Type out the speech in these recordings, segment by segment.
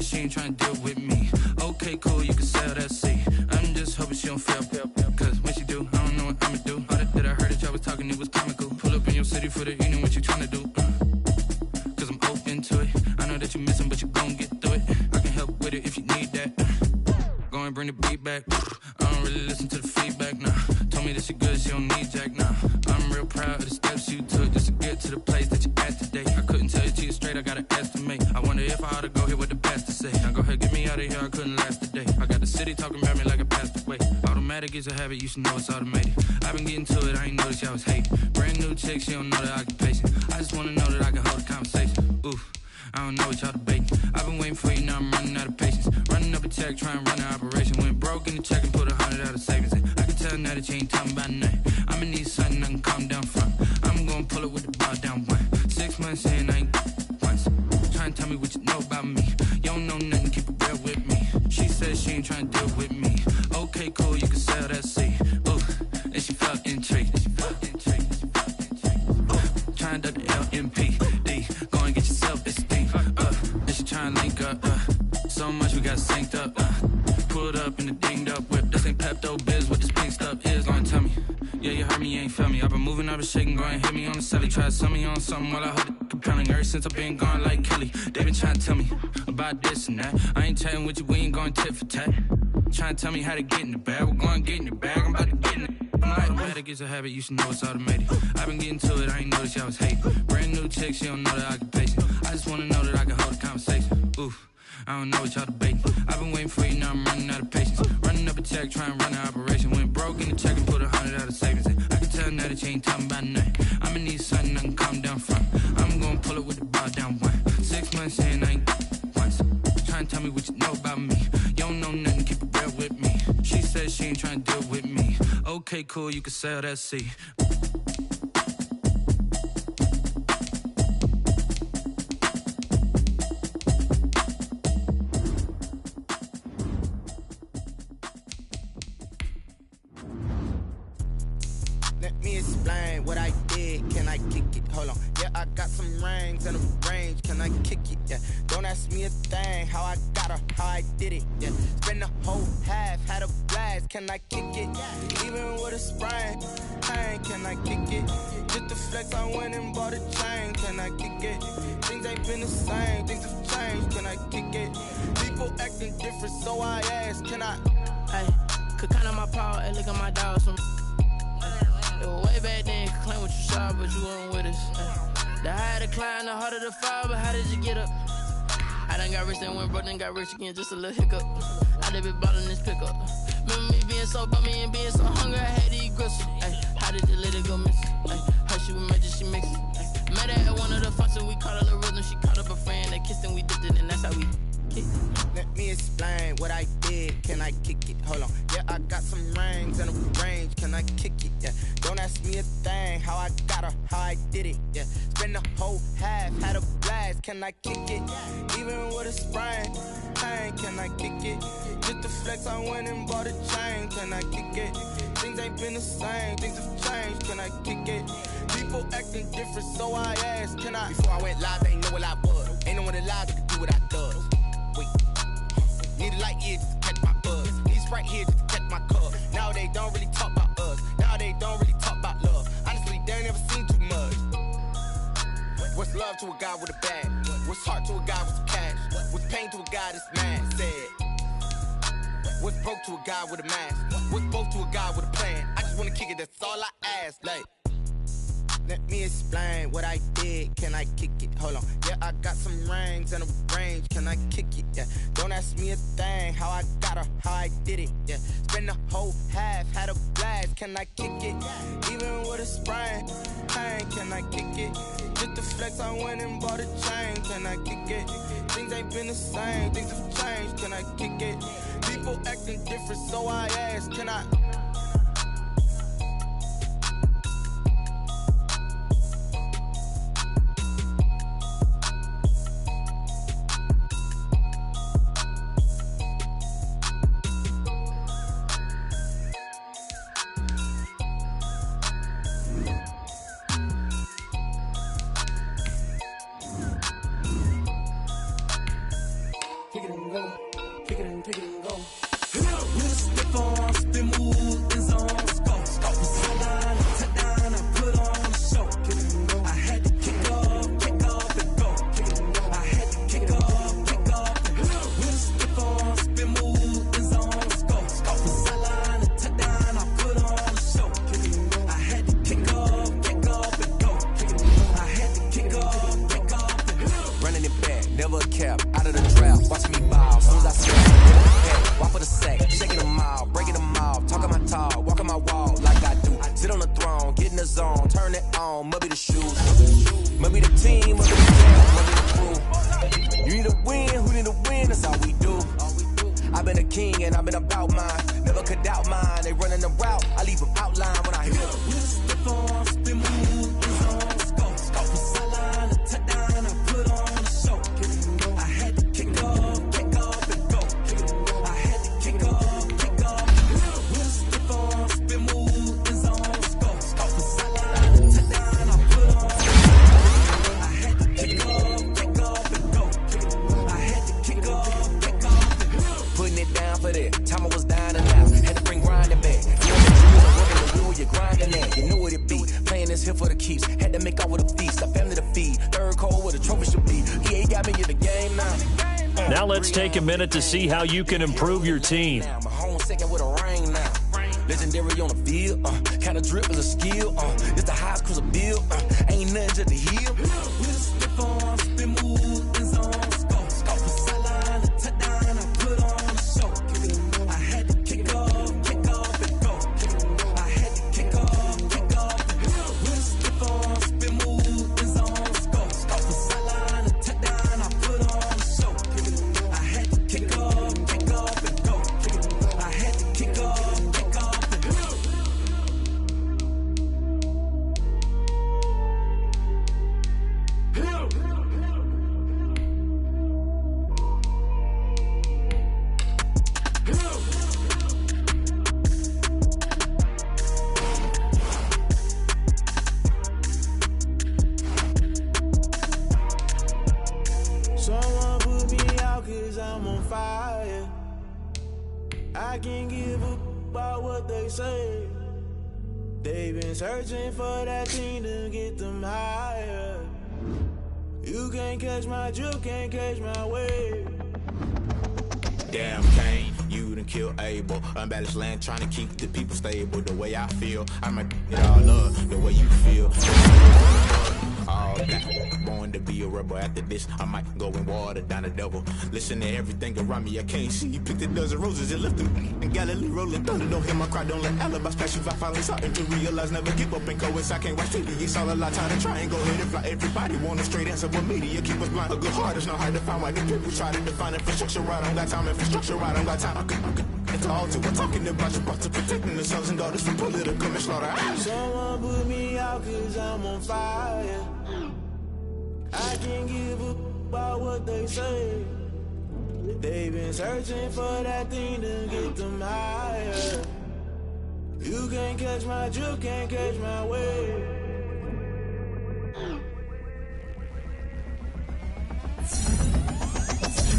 said she ain't tryna deal with me. Okay, cool, you can sell that seat. I'm just hoping she don't fail. Cause when she do, I don't know what I'ma do. All that I heard that y'all was talking, it was comical. Pull up in your city for the evening, what you tryna do? Cause I'm open to it. I know that you missing, but you gon' get through it. I can help with it if you need that. Go and bring the beat back. I don't really listen to the feedback, nah. Told me that she good, she don't need Jack, nah. I'm real proud of the steps you took just to get to the place that you at today. I couldn't tell you to you straight, I gotta estimate. I wonder if I ought to go here with the best to say. Now go ahead, get me out of here, I couldn't last today. I got the city talking about me like I passed away. Automatic is a habit, you should know it's automated. I've been getting to it, I ain't noticed y'all was hating. Brand new chick, she don't know the occupation. I just wanna know that I can hold a conversation. Oof. I don't know what y'all debating. I've been waiting for you, now I'm running out of patience. Running up a check, trying to run an operation. Went broke in the check and put 100 out of savings in. I can tell now that you ain't talking about nothing. I'ma need something I can calm down from. I'm gonna pull it with the bar down one. 6 months in, I ain't once. Trying to tell me what you know about me. You don't know nothing, keep it real with me. She said she ain't trying to deal with me. Okay, cool, you can sell that seat. Ooh, and she felt intrigued. Trying to the LMP. Go and get yourself esteem. And she trying to link up. So much we got synced up. Pulled up in the dinged up whip. This ain't Pepto-Biz, what this pink stuff is. Go and tell me. Yeah, you heard me, you ain't felt me. I've been moving, I've been shaking, go and hit me on the celly. Try to sell me on something while I hold it compelling. Ever since I've been gone like Kelly, they been trying to tell me about this and that. I ain't chatting with you, we ain't going tit for tat. Trying to tell me how to get in the bag. We're going to get in the bag, I'm about to get in it. Automatic is a habit, you should know it's automated. I've been getting to it, I ain't noticed y'all was hating. Brand new chick, she don't know the occupation. I just wanna know that I can hold a conversation. Oof, I don't know what y'all debating. I've been waiting for you, now I'm running out of patience. Running up a check, trying to run an operation. Went broke in the check and put 100 out of savings in. I can tell now that you ain't talking about nothing. I'ma need something I can calm down from. I'm gonna pull it with the bar down one. 6 months in, I ain't once. Trying to tell me what you know about me. You don't know nothing, keep it real with me. She said she ain't trying to deal with me. Okay, cool, you can sell that seat. Let me explain what I did. Can I kick it? Hold on. Yeah, I got some rings and a range. Can I kick it? Yeah. Don't ask me a thing. How I got her, how I did it. Yeah. Spend the whole half, had a blast. Can I kick it? Even with a sprain. Pain, can I kick it? Just the flex, I went and bought a chain. Can I kick it? Things ain't been the same. Things have changed. Can I kick it? People acting different, so I ask. Can I? Hey, could count on my power. Hey, look at my dog. Some it was way back then, could claim what you saw, but you weren't with us. The higher the climb, the harder the fall, but how did you get up? I done got rich, then went broke, then got rich again, just a little hiccup. I done been ballin' this pickup. Remember me being so bummy and being so hungry, I had to eat gristle. Ay, how did you let it go missing? How she was magic, she mixed it. Met her at one of the functions, we caught a little rhythm, she caught up a friend, they kissed and we dipped it, and that's how we kicked. Let me explain what I did. Can I kick it? Hold on. Yeah, I got some rings and a range. Can I kick it? Yeah. Don't ask me a thing. How I got her, how I did it. Yeah. Spend the whole half, had a blast. Can I kick it? Even with a sprain. Pain, can I kick it? Just the flex, I went and bought a chain. Can I kick it? Things ain't been the same. Things have changed. Can I kick it? People acting different, so I asked. Can I? Before I went live, they ain't know what I was. Ain't no one alive that could do what I does. Wait. Need a light here just to catch my buzz. Need Sprite here just to catch my cup. Now they don't really talk about us. Now they don't really talk about love. Honestly, they ain't never seen too much. What's love to a guy with a bag? What's heart to a guy with some cash? What's pain to a guy that's mad? Said. What's broke to a guy with a mask? What's both to a guy with a plan? I just wanna kick it, that's all I ask. Like, let me explain what I did. Can I kick it? Hold on. Yeah, I got some rings and a range. Can I kick it? Yeah. Don't ask me a thing. How I got her, how I did it. Yeah. Spend the whole half, had a blast. Can I kick it? Even with a sprain. Pain, can I kick it? Just the flex, I went and bought a chain. Can I kick it? Things ain't been the same. Things have changed. Can I kick it? People acting different, so I ask. Can I? Kicking never a cap, out of the trap, watching me ball. Soon as I snap, hit the back, walk for the sack, shaking them all, breaking them all, talking my talk, walking my wall like I do. Sit on the throne, get in the zone, turn it on, must be the shoes, must be the team, must be the jam, must be the crew. You need a win, who need a win? That's all we do. I've been a king and I've been about mine, never could doubt mine. They running the route, I leave them outline when I hear them. Step on, spin move, it's on, scope, scope, sideline, a touchdown, I put on the show. I had to kick off and go. I had to kick off. Step on, spin move, it's on, scope, scope, sideline, a touchdown, I put on the show. I had to kick off and go. I had to kick off and go. Putting it down for that, time I was dying and out. Had to bring grinding back. You on the jewels, I'm working the wheel, you're grinding that. You know what it be, playing this here for the keeps. Had to make out with a feast, a family to feed. Third cold where the trophy should be. He ain't got me in the game now. Now let's take a minute to see how you can improve your team. My home second with a ring now. Legendary on the field, kind of drip is a skill. It's the highest cruiser bill, ain't nothing to the heel. We'll slip on, spin move, it's on, scope, scope, sideline, a touchdown, I put on the show. I had to kick off and go. I had to kick off and go. We'll slip on, spin move, it's on, scope, scope, sideline, a touchdown, I put on the show. I had to kick off and go. I had to kick off and go. Someone put me out 'cause I'm on fire. I can't give a about what they say. They've been searching for that thing to get them higher. You can't catch my drift, can't catch my wave. Damn Kane, you done killed Abel. Unbalanced land, trying to keep the people stable. The way I feel, I might it all up. The way you feel, all that. Born to be a rebel. After this, I might go and water down the devil. Listen to everything around me, I can't see. You picked a dozen roses and left them in Galilee rolling thunder. Don't hear my cry, don't let alibis pass you. I finally starting to realize, never give up and coincide. Can't watch TV, it's all a lot. Time to try and go ahead and fly. Everybody want a straight answer, but media keep us blind. A good heart is not hard to find. Why the people try to define infrastructure right? I don't got time, infrastructure right? I don't got time. I'm good. It's all to we're talking about your about to protecting the sons and daughters from political and slaughter. Someone put me out 'cause I'm on fire. I can't give a about what they say. They've been searching for that thing to get them higher. You can't catch my drift, can't catch my wave.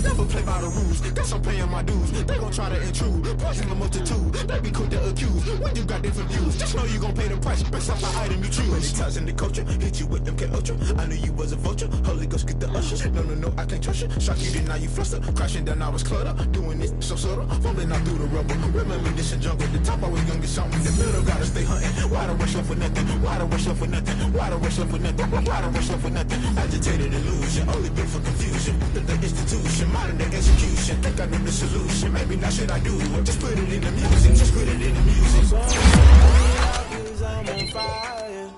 Never play by the rules, guess I'm paying my dues. They gon' try to intrude, poison the multitude. They be quick to accuse, when you got different views. Just know you gon' pay the price, based off the item you choose. Many ties in the culture, hit you with them K-Ultra. I knew you was a vulture, Holy Ghost get the ushers. No, I can't trust you. Shock you, then now you fluster. Crashing down, I was cluttered. Doing this so subtle, fumbling out through the rubble. Remember this in jungle, the top I was young and something. The middle gotta stay hunting. Why the rush left for nothing? Why the rush left for nothing? Why the rush left for nothing? Why the rush left for nothing? Agitated illusion, only been for confusion. The institution, modern day execution. Think I know the solution. Maybe not should I do it? Just put it in the music. Just put it in the music. Cause I'm on fire.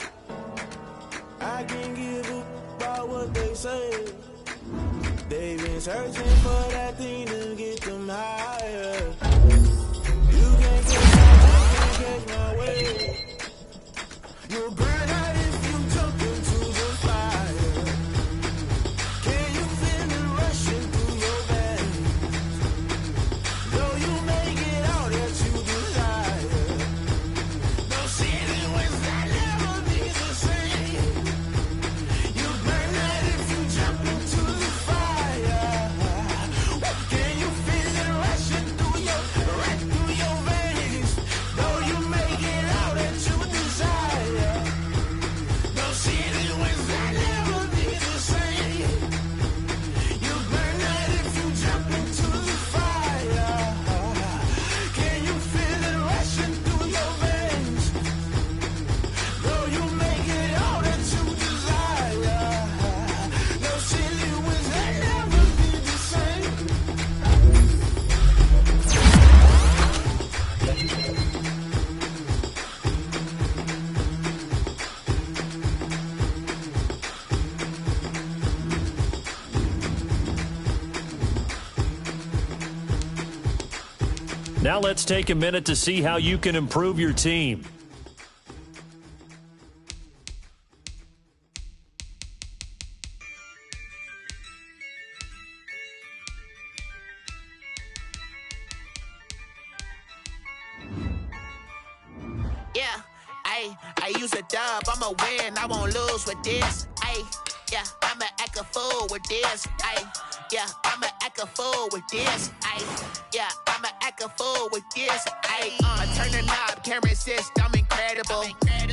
I can't give a about what they say. They've been searching for that thing to get them higher. You can't catch my way. You'll burn out if you jump into the fire. Can you feel it rushing through your veins? Though you make it out that you desire. No city was that never be the same. You burn out if you jump into the fire. Can you feel it rushing through your veins? Though you make it out that you desire. Now let's take a minute to see how you can improve your team. Yeah, I use a dub, I'ma win, I won't lose with this. Yeah, I'ma act a fool with this. Yeah, I'ma act a fool with this. Yeah, I'ma act a fool with this. I turn the knob, camera assist, I'm incredible.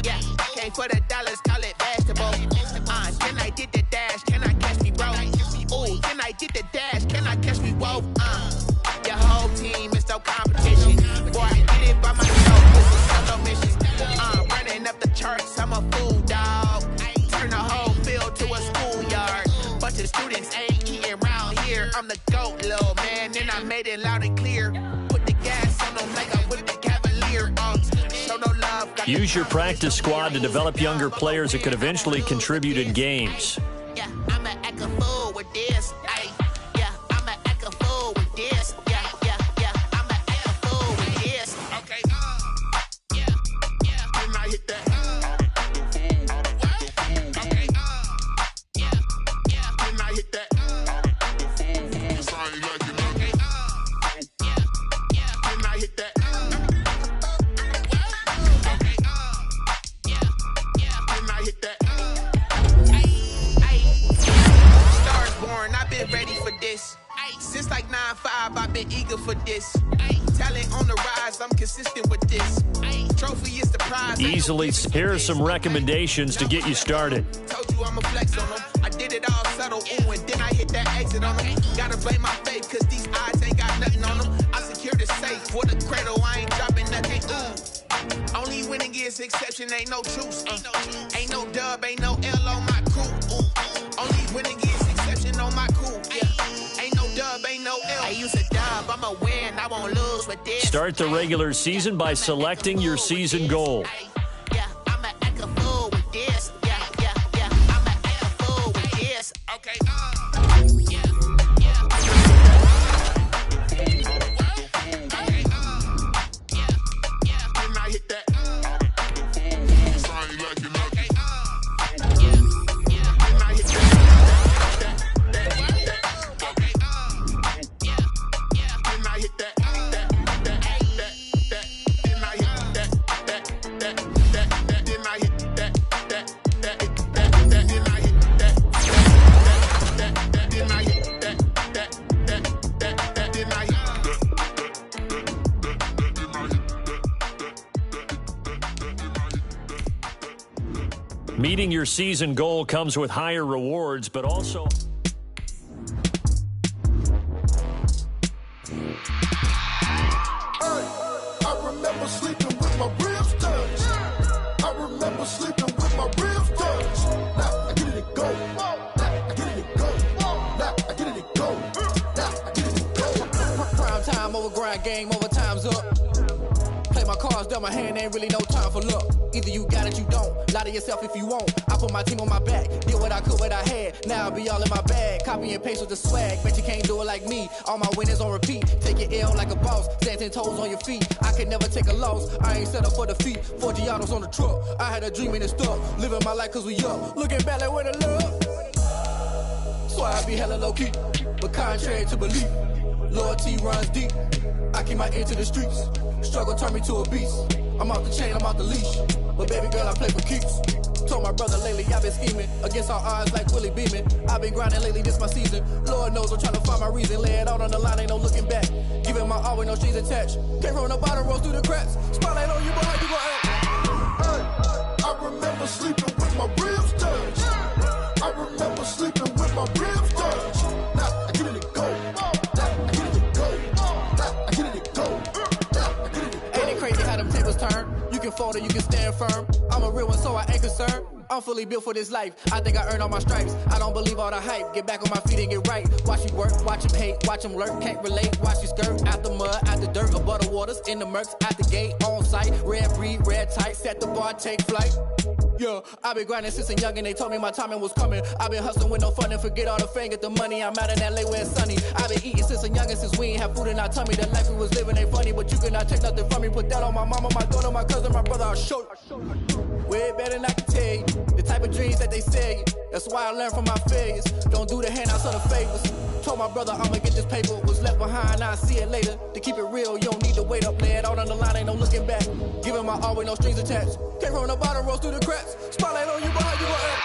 Yeah, came for the dollars, call it vegetable. Then I did the dash, can I catch me, bro? Ooh, then I did the dash, can I catch me, whoa? Your whole team is no competition. Boy, I did it by myself, this is solo mission. Running up the charts, I'm a fool, dog. Turn the whole field to a schoolyard. Bunch of students ain't eating round here. I'm the GOAT, little man, and I made it loud and clear. Put the gas on them like I whipped the Cavalier. Show no love. Use your practice squad to develop younger players that could eventually contribute in games. Yeah, I'ma act a fool with this. Yeah, I'ma act a fool with this. Yeah, I'ma act a fool with this. Okay, yeah, can I hit that? Okay, yeah, can I hit that? Sorry, like you know. Okay, yeah, can I hit that? Okay, yeah, can I hit that? Stars born, I've been ready for this. Since like 9-5, I've been eager for this. Talent on the rise, I'm consistent with this. Trophy is the prize. Easily, here are some recommendations to get you started. Told you I'ma flex on them. I did it all subtle, ooh, and then I hit that exit on them. Gotta blame my faith, cause these odds ain't got nothing on them. I secure the safe with a cradle, I ain't dropping nothing, ooh. Only winning is exception, ain't no truce. Ain't no dub, ain't no L on my crew. Ooh. Only winning is exception on my crew. Yeah. Ain't no dub, ain't no L. I use a dub, I'ma win, I won't lose with this. Start the regular season by selecting your season goal. Yeah, I'ma act a fool with this. Yeah, I'ma act a fool with this. Okay, yeah. Can I hit that? Sorry, like you know. Okay, yeah. Can I hit that? Okay, yeah. Can I hit that? Can I hit that? Can I hit that? Meeting your season goal comes with higher rewards, but also... I remember sleeping with my ribs touched. I remember sleeping with my ribs touched. Now I get it to go. Now I get it to go. Now I get it to go. Now I get it to go. Prime time over grind game, over time's up. Play my cards down my hand, ain't really no time for luck. Either you got it, you don't. Lie to yourself if you won't. I put my team on my back. Did what I could, what I had. Now I'll be all in my bag. Copy and paste with the swag. Bet you can't do it like me. All my winners on repeat. Take your L like a boss. Stand 10 toes on your feet. I can never take a loss. I ain't set up for defeat. 4 Giottos on the truck. I had a dream and it stuck. Living my life cause we up. Looking back like where the love. So I be hella low key. But contrary to belief, loyalty runs deep. I keep my ear to the streets. Struggle turned me to a beast. I'm off the chain, I'm off the leash. But baby girl, I play for keeps. Told my brother lately, I've been scheming. Against all odds like Willie Beeman. I've been grinding lately, this my season. Lord knows I'm trying to find my reason. Lay it out on the line, ain't no looking back. Giving my all with no strings attached. Came from the bottom, rose through the cracks. Spotlight on you, boy, how you gon' act? I remember sleeping with my ribs touched. I remember sleeping with my ribs touched. Now I get it to go. Now I get it to go. Now I get it to go. Now I get it to go. Ain't it crazy how them tables turn? You can fold or you can stand firm. I'm a real one, so I ain't concerned. I'm fully built for this life. I think I earned all my stripes. I don't believe all the hype. Get back on my feet and get right. Watch you work, watch him hate, watch him lurk. Can't relate, watch you skirt. Out the mud, out the dirt, above the waters, in the murks, out the gate, on site. Red breed, red tight, set the bar, take flight. Yeah, I been grinding since a youngin', they told me my timing was coming. I been hustling with no fun and forget all the fame, get the money. I'm out in LA where it's sunny. I been eating since a youngin', since We ain't have food in our tummy. The life we was living ain't funny, but you cannot take nothing from me. Put that on my mama, my daughter, my cousin, my brother. I'll show you. Way better than I can tell you. The type of dreams that they sell you. That's why I learned from my failures. Don't do the handouts or the favors. Told my brother I'ma get this paper. Was left behind, I'll see it later. To keep it real, you don't need to wait up, lay it out on the line, ain't no looking back. Giving my all with no strings attached. Came from the bottom, rose through the cracks. Spotlight on you, behind you gon' act.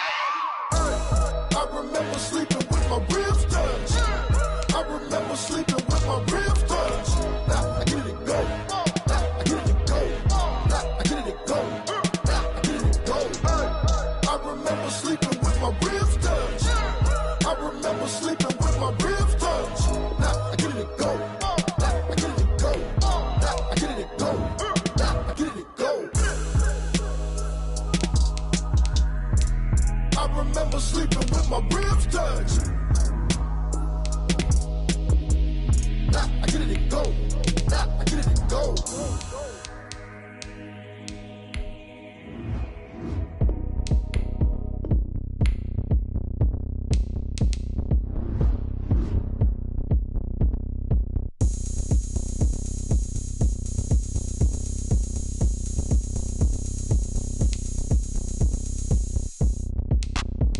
I remember sleeping with my ribs touched. I remember sleeping with my ribs touched. Now I get it go. Now I get it go. Now I get it go. Now I get it go. I remember sleeping with my ribs touched. I remember sleeping with my ribs touched. Now I get it go. Now I get it go. Now I get it go. Now I get it go. I remember sleeping with my ribs touched. Now I get it go. Now I get it go.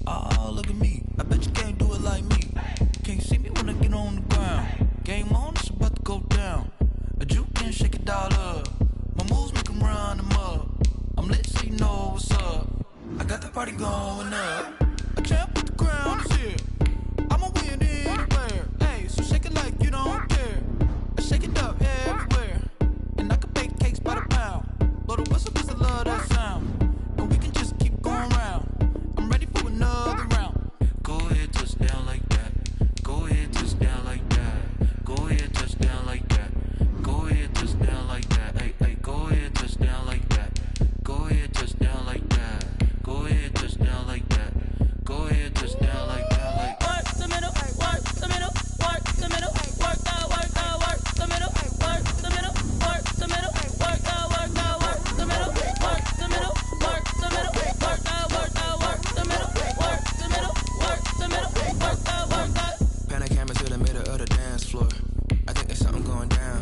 Oh, look at me. I bet you can't do it like me. Can't see me when I get on the ground. Game on, it's about to go down. A juke and shake it all up. My moves make them run them up. I'm lit so you know what's up. I got the party going up. A champ with the crown is here. I'ma win anywhere. Hey, so shake it like you don't care. I shake it up everywhere. And I can bake cakes by the pound. Blow the whistle 'cause I love that sound. And we can just keep going round. I'm ready for another round. Go ahead, touch down like that. Go ahead, touch down like that. Go ahead, touch down like that. Go ahead, touch down like that. Hey, hey, go ahead, touch down like that. Go ahead, touch down like that. Go ahead, touch down like that. Go ahead, touch down like that. Like Work the middle, work the middle, work the middle, work the middle, work the middle, work the middle, work the middle, work the middle, work the middle, work the middle, work the middle, work the middle, work the. Pan a camera to the middle of the dance floor. I think there's something going down.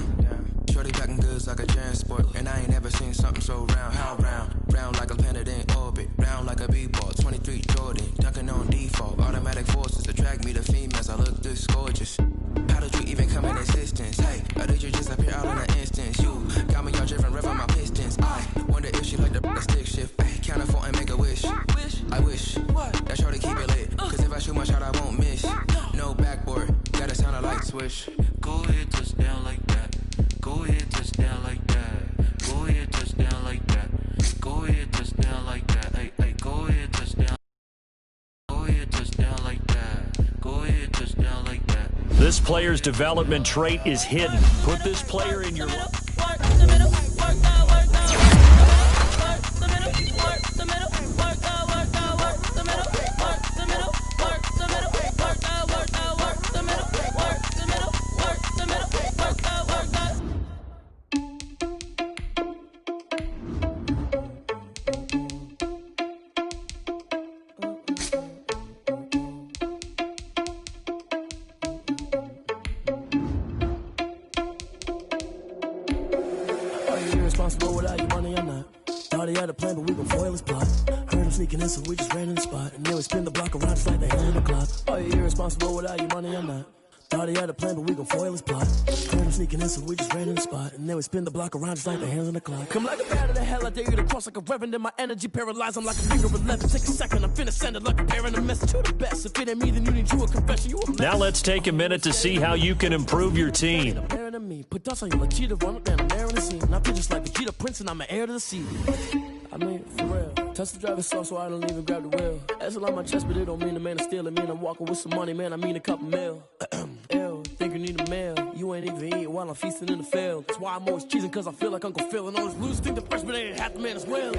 Shorty packing goods like a transport, and I ain't never seen something so round. How round? Round like a planet in orbit, round like a b-ball. 23 Jordan, dunking on default. Automatic forces attract me to females. I look this gorgeous. How did you even come in existence? Hey, or did you just appear out in an instance? You got me all driven, revving my pistons. I wonder if she like the stick shift. Ay, count a four and make a wish. I wish that shorty keep it lit. 'Cause if I shoot my shot, I won't miss. No backboard, gotta sound a light switch. go ahead, touch down like that. Go ahead, touch down like that. Go ahead, touch down like that. Go ahead, touch down like that. Hey, hey, go ahead, touch down. Go ahead, touch down like that. Go ahead, touch down like that. This player's development trait is hidden. Put this player in your life. Irresponsible without your money, I'm not. Thought he had a plan, but we gon' foil his plot. Heard him sneaking in, so we just ran in the spot. And then we spin the block around just like the hand on the clock. Oh, you're irresponsible without your money, I'm not. Thought he had a plan, but we gon' foil his plot. Heard him sneaking in, so we just ran in the spot. And then we spin the block around just like the hands on the clock. Come like a bat of the hell, I dare you to cross like a reverend. And my energy paralyzed, I'm like a finger 11. Take a second, I'm finna send it like a parent. A message to the best. If it ain't me, then you need you a confession. You a mess. Now let's take a minute to see how you can improve your team. Put dust on you like Cheetah, run up down the air in the scene. And I feel just like Vegeta Prince, and I'm an heir to the sea. I mean, for real. Touch the driver's soft, so I don't even grab the wheel. That's on my chest, but it don't mean the man is stealing. Mean I'm walking with some money, man. I mean a couple mil. Ew, think you need a meal. You ain't even eating while I'm feasting in the field. That's why I'm always cheesing, cause I feel like Uncle Phil. And all those losers think the freshman ain't half the man as well.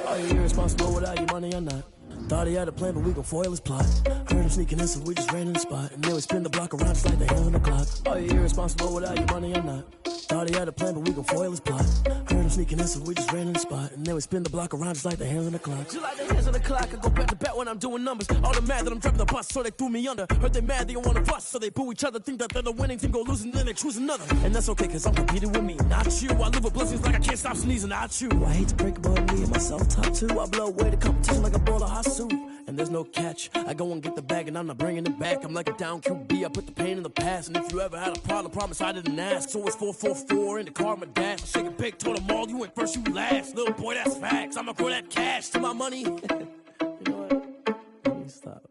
Are you irresponsible without your money or not? Thought he had a plan, but we gon' foil his plot. Heard him sneaking in, so we just ran in the spot. And then we spin the block around just like the hands on the clock. Are you irresponsible without your money or not? Thought he had a plan, but we gon' foil his plot. Heard him sneaking in, so we just ran in the spot. And then we spin the block around just like the hands on the clock. Just like the hands on the clock, I go back to back when I'm doing numbers. All the mad that I'm driving the bus, so they threw me under. Heard they mad, they don't wanna bust, so they boo each other. Think that they're the winning team, go losing, then they choose another. And that's okay, cause I'm competing with me, not you. I live with blessings like I can't stop sneezing, not you. I hate to break it, but me and myself top two. I blow away the competition like a bowl of hot soup. And there's no catch, I go and get the bag and I'm not bringing it back. I'm like a down QB, I put the pain in the past. And if you ever had a problem, promise I didn't ask. So it's 444 in the car, my dash. Shake a big, told them all, you went first, you last. Little boy, that's facts, I'ma grow that cash to my money. You know what? Let me stop.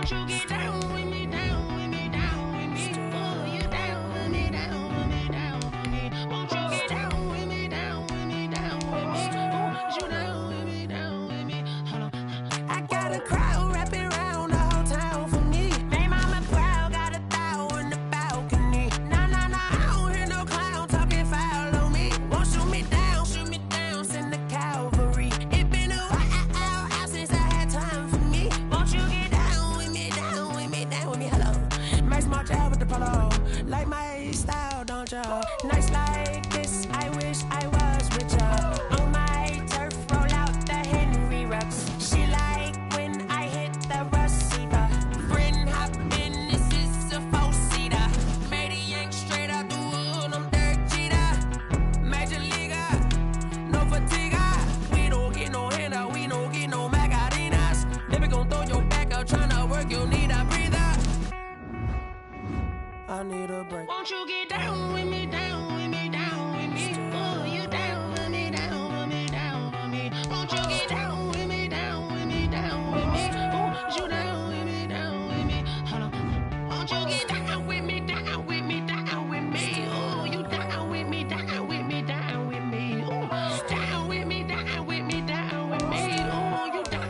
You get down with me, down with me, down with me. Oh, you down with me, down with me, down with me. Won't you get down with me, down with me, down with me? Oh, you down with me, down with me. Hold on. I got a crowd wrapping around the whole town for me. They mama proud, got a thou in the balcony. Nah, nah, nah, I don't hear no clown talking foul on me. Won't shoot me down, send the cavalry. It been a while since I had time for me. Won't you get down with me, down with me, down with me? Hello. Nice march out with the polo. Like my style, don't y'all? Nice like this, I wish I was with y'all. On my turf, roll out the Henry Rux. She like when I hit the receiver. Bryn hop in, this is a four-seater. Made a yank straight out the wood, I'm Derek Jeter. Major leaguer, no fatigue. We don't get no handout, we don't get no Macarinas. Never gon' throw your back out, tryna work, you need a breather. I need a break. Won't you get down with me, down with me, down with me? Oh, you down with me, down with me, down with me. Won't you get down with me, down with me, down with me? Oh, you down with me, down with me. Hold on. Won't you get down with me, down with me, down with me? Oh, you down with me, down with me, down with me. Oh, down with me, down with me, down with me. Oh, you down.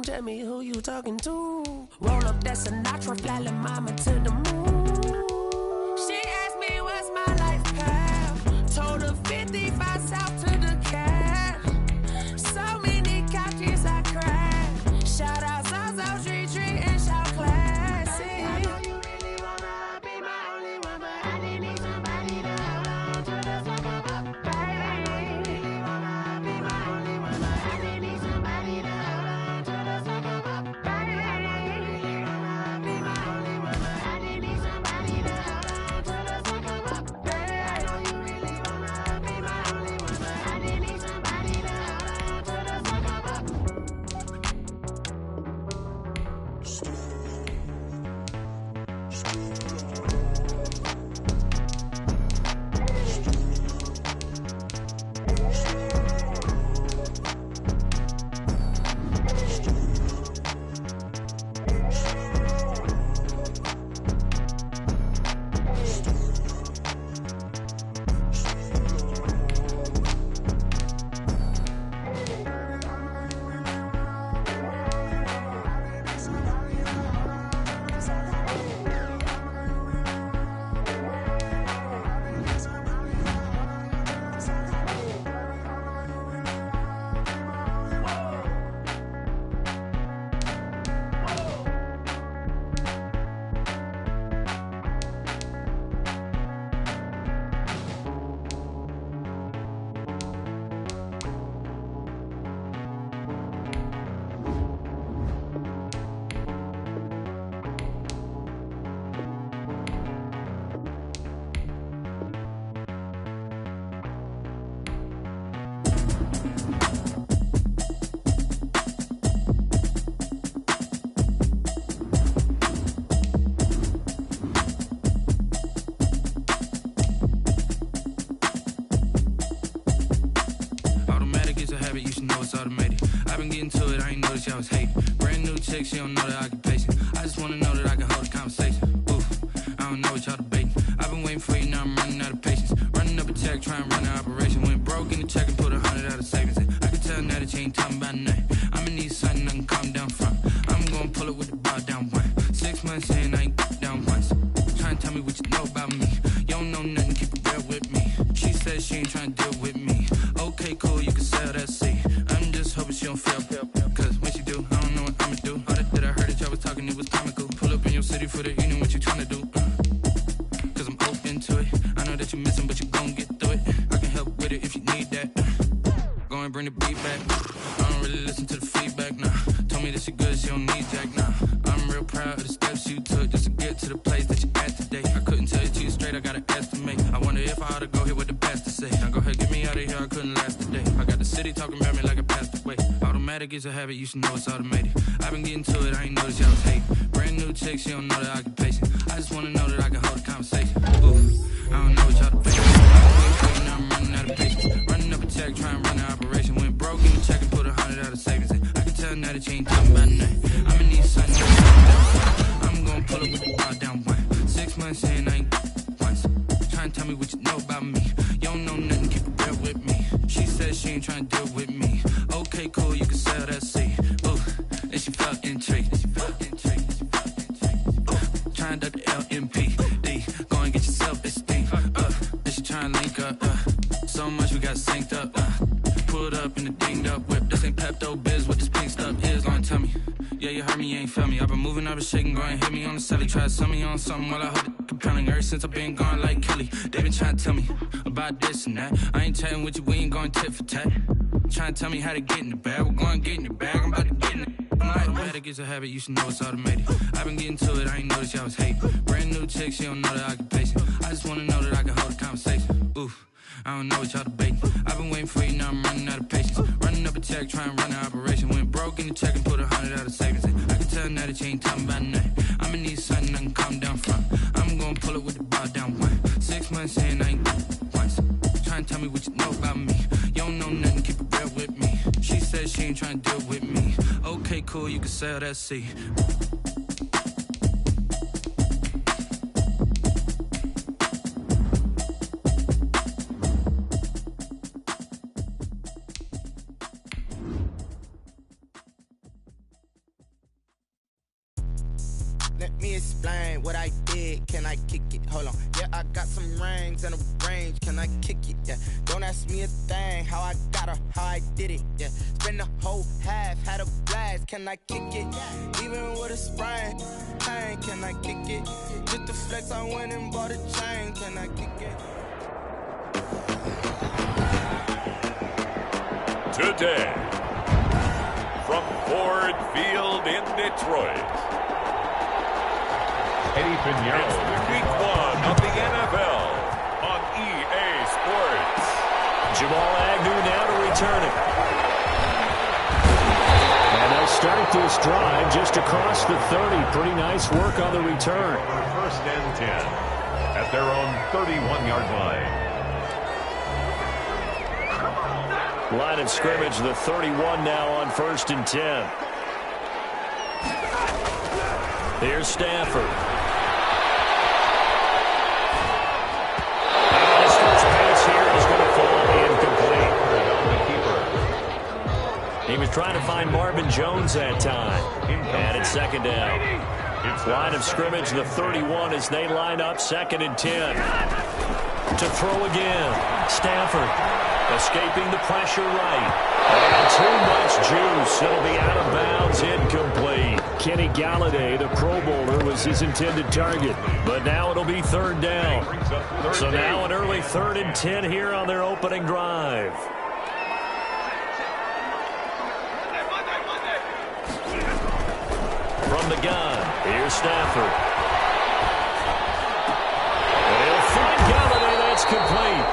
Tell me who you talking to. Roll up that Sinatra, fly la mama to the moon. She asked me what's my life path. Told her 55 south to the cat. So many couches I cried. Shout out Zazo, Tree Tree, and shout classic. I know you really wanna be my only one, but I didn't need somebody to hold on to the sucker up. Baby, I know you really wanna be my only one, but I didn't need somebody to hold on to the sucker up. Baby, I know you really wanna be my only one, but I didn't need somebody to hold on to the sucker up. Baby, I know you really wanna be my only one, but I didn't need somebody to hold on to the sucker up. I was hating. Brand new chick, she don't know the occupation. I just wanna know that I can hold a conversation. Oof, I don't know what y'all debating. I've been waiting for you, now I'm running out of patience. Running up a check, trying to run an operation. Went broke in the check and put 100 out of savings in. I can tell now that you ain't talking about nothing. I'ma need something I can calm down from. I'm gonna pull it with the bar down one. 6 months in, I ain't down once. comical. Pull up in your city for the evening, what you tryna do? Cause I'm open to it. I know that you're missing, but you gon' get through it. I can help with it if you need that. Go and bring the beat back. I don't really listen to the feedback, nah. Told me that she good, she don't need Jack, nah. I'm real proud of the steps you took just to get to the place that you at today. I couldn't tell you to you straight, I gotta estimate. I wonder if I ought to go here with the best to say. Now go ahead, get me out of here, I couldn't last today. I got the city talking about me like I passed away. Automatic is a habit, you should know it's automated. I've been getting to it, I ain't noticed y'all was hating. Brand new chick, she don't know the occupation. I just wanna know that I can hold a conversation. Ooh, I don't know what y'all debating. Now I'm running out of patience. Running up a check, trying to run the operation. Went broke in the check and put 100 out of savings in. I can tell now that you ain't talking about nothing. I'ma need something to calm down. I'm gonna pull up with the bar down one. 6 months in, I ain't once. Trying to tell me what you know about me. You don't know nothing, keep it real with me. She said she ain't trying to deal with me. Okay, cool, you can sell that seed. Ooh, and she felt intrigued. Trying to duck the LMP. Go and get your self-esteem. And she trying to link up. So much we got synced up. Pulled up in the dinged up whip. This ain't Pepto-Biz, what this pink stuff is. Don't tell me. Yeah, you heard me, you ain't felt me. I've been moving, I've been shaking, go and hit me on the celly. Try to sell me on something while I hold it compelling. Ever since I've been gone like Kelly, they been trying to tell me about this and that. I ain't chatting with you, we ain't going tit for tat. Trying to tell me how to get in the bag. We're going to get in the bag, I'm about to get in it. Automatic is a habit, you should know it's automated. I've been getting to it, I ain't noticed y'all was hating. Brand new chick, she don't know the occupation. I just wanna know that I can hold a conversation. Oof, I don't know what y'all debating. I've been waiting for you, now I'm running out of patience. Running up a check, trying to run the operation. Went broke in the check and put 100 out of savings in. I can tell now that you ain't talking about nothing. I'ma need something I can calm down from. I'm gonna pull it with the bar down one. 6 months in, I ain't once. Trying to tell me what you know about me. You don't know nothing, keep it real with me. She said she ain't trying to deal with me. Okay, cool, you can sell that seed. Let me explain what I did. Can I kick it? Hold on. Yeah, I got some rings and a range. Can I kick it? Yeah. Don't ask me a thing. How I got her, how I did it. Yeah. Spend the whole half, had a blast. Can I kick it? Even with a sprain. Pain, can I kick it? Just the flex, I went and bought a chain. Can I kick it? Today, from Ford Field in Detroit, Eddie Pinheiro. It's week 1 of the NFL on EA Sports. Jamal Agnew now to return it. And they'll start this drive just across the 30. Pretty nice work on the return. First and 10 at their own 31-yard line. Line of scrimmage, the 31 now on 1st and 10. Here's Stafford. He was trying to find Marvin Jones that time. And it's second down. Line of scrimmage, the 31 as they line up 2nd and 10. To throw again. Stafford escaping the pressure right. And too much juice. It'll be out of bounds, incomplete. Kenny Galladay, the Pro Bowler, was his intended target. But now it'll be 3rd down. So now an early 3rd and 10 here on their opening drive. From the gun, here's Stafford. He'll find Galladay, that's complete.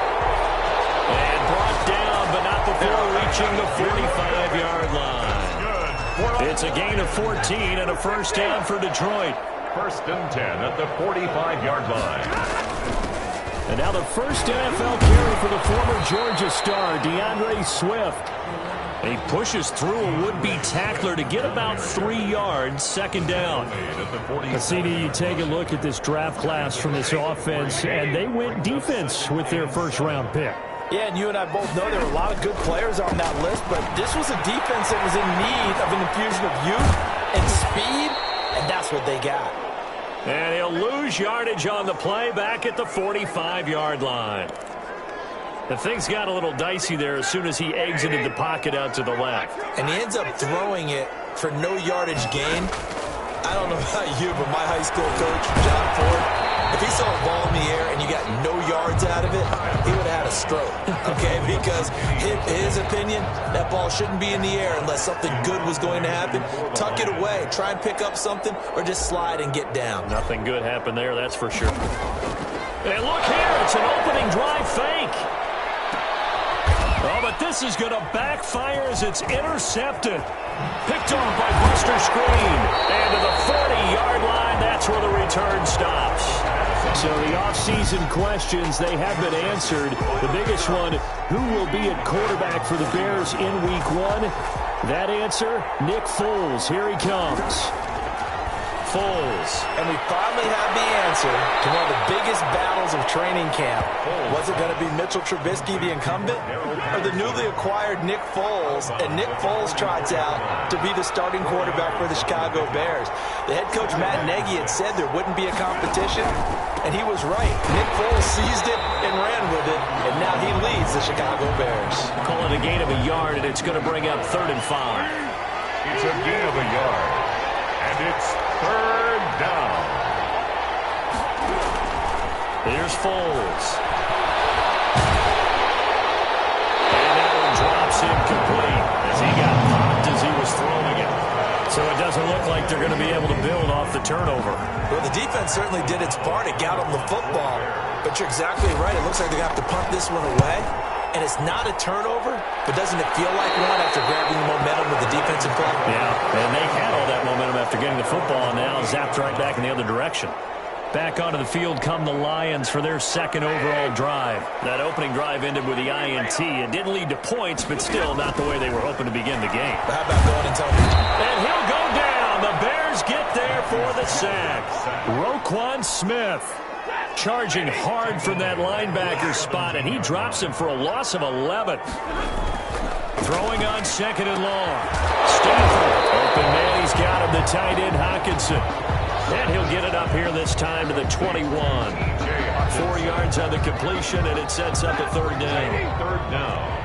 And brought down, but not before reaching the 45-yard line. It's a gain of 14 and a 1st down for Detroit. 1st and 10 at the 45-yard line. And now the first NFL carry for the former Georgia star, DeAndre Swift. He pushes through a would-be tackler to get about 3 yards, 2nd down. CD, you take a look at this draft class from this offense, and they went defense with their 1st-round pick. Yeah, and you and I both know there were a lot of good players on that list, but this was a defense that was in need of an infusion of youth and speed, and that's what they got. And he'll lose yardage on the play back at the 45-yard line. And things got a little dicey there as soon as he exited the pocket out to the left. And he ends up throwing it for no yardage gain. I don't know about you, but my high school coach, John Ford, if he saw a ball in the air and you got no yards out of it, he would have had a stroke, okay? Because his opinion, that ball shouldn't be in the air unless something good was going to happen. Tuck it away, try and pick up something, or just slide and get down. Nothing good happened there, that's for sure. And look here, it's an opening drive fake. Oh, but this is going to backfire as it's intercepted. Picked off by Buster Screen. And to the 40-yard line, that's where the return stops. So the offseason questions, they have been answered. The biggest one, who will be at quarterback for the Bears in Week 1? That answer, Nick Foles. Here he comes. Foles. And we finally have the answer to one of the biggest battles of training camp. Was it going to be Mitchell Trubisky, the incumbent, or the newly acquired Nick Foles? And Nick Foles trots out to be the starting quarterback for the Chicago Bears. The head coach, Matt Nagy, had said there wouldn't be a competition, and he was right. Nick Foles seized it and ran with it, and now he leads the Chicago Bears. Call it a gain of a yard, and it's going to bring up 3rd and 5. It's a gain of a yard, and it's 3rd down. Here's Foles. And that one drops incomplete as he got popped as he was throwing it. So it doesn't look like they're going to be able to build off the turnover. Well, the defense certainly did its part. It got them the football. But you're exactly right. It looks like they're going to have to punt this one away. And it's not a turnover, but doesn't it feel like one after grabbing the momentum with the defensive play? Yeah, and they had all that momentum after getting the football, and now zapped right back in the other direction. Back onto the field come the Lions for their 2nd overall drive. That opening drive ended with the INT. It didn't lead to points, but still not the way they were hoping to begin the game. But how about going and telling me? And he'll go down. The Bears get there for the sack. Roquan Smith charging hard from that linebacker spot, and he drops him for a loss of 11. Throwing on 2nd and long. Stafford, open man, he's got him, the tight end Hockenson. And he'll get it up here this time to the 21. 4 yards on the completion, and it sets up a 3rd down. 3rd down.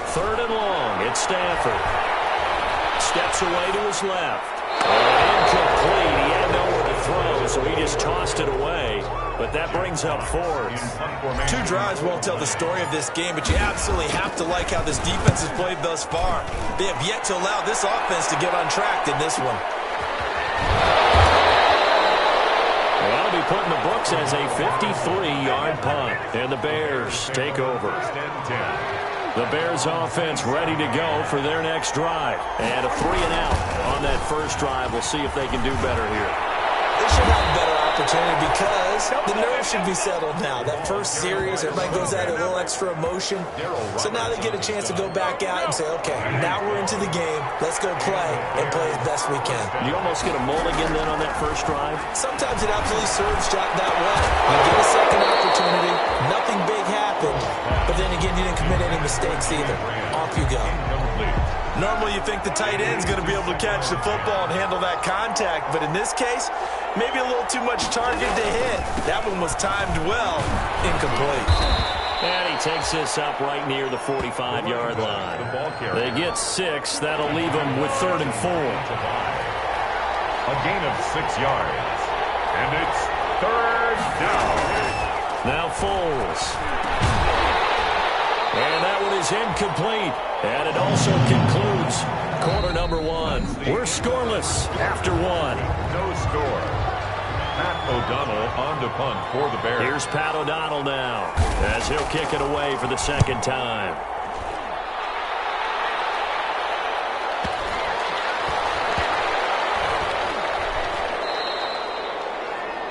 3rd and long, it's Stafford. Steps away to his left. Incomplete. He had nowhere to throw, so he just tossed it away. But that brings up 4th. 2 drives won't tell the story of this game, but you absolutely have to like how this defense has played thus far. They have yet to allow this offense to get on track in this one. Well, be put in the books as a 53-yard punt. And the Bears take over. The Bears offense ready to go for their next drive. And a 3-and-out on that first drive. We'll see if they can do better here. They should have a better opportunity because the nerves should be settled now. That first series, everybody goes out a little extra emotion. So now they get a chance to go back out and say, okay, now we're into the game. Let's go play and play as best we can. You almost get a mulligan then on that first drive? Sometimes it absolutely serves that way. You get a second opportunity. Nothing big happened. But then again, you didn't commit any mistakes either. Off you go. Normally you think the tight end's going to be able to catch the football and handle that contact, but in this case, maybe a little too much target to hit. That one was timed well. Incomplete. And he takes this up right near the 45-yard line. They get 6. That'll leave them with 3rd and 4. A gain of 6 yards. And it's 3rd down. Now Foles. And that one is incomplete. And it also concludes quarter number 1. We're scoreless after 1. No score. Pat O'Donnell on to punt for the Bears. Here's Pat O'Donnell now as he'll kick it away for the 2nd time.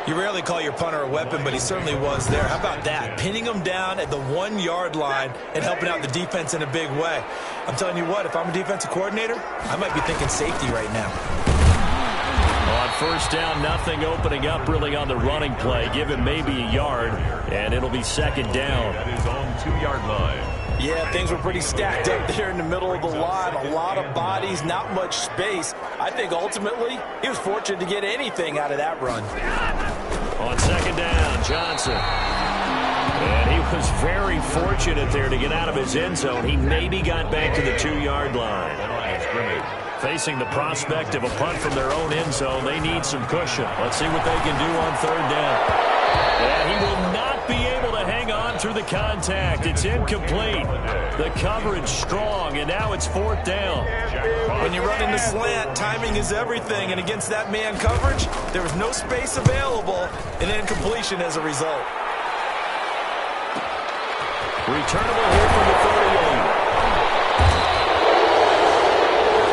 You rarely call your punter a weapon, but he certainly was there. How about that? Pinning him down at the 1-yard line and helping out the defense in a big way. I'm telling you what, if I'm a defensive coordinator, I might be thinking safety right now. On first down, nothing opening up really on the running play. Give him maybe a yard, and it'll be 2nd down. That is on 2-yard line. Yeah, things were pretty stacked up there in the middle of the line. A lot of bodies, not much space. I think ultimately he was fortunate to get anything out of that run. On 2nd down, Johnson. And he was very fortunate there to get out of his end zone. He maybe got back to the 2-yard line. Facing the prospect of a punt from their own end zone, they need some cushion. Let's see what they can do on third down. And he will not be able to hang on through the contact. It's incomplete. The coverage strong, and now it's fourth down. When you run into slant, timing is everything. And against that man coverage, there was no space available, and incompletion as a result. Returnable here from the 38.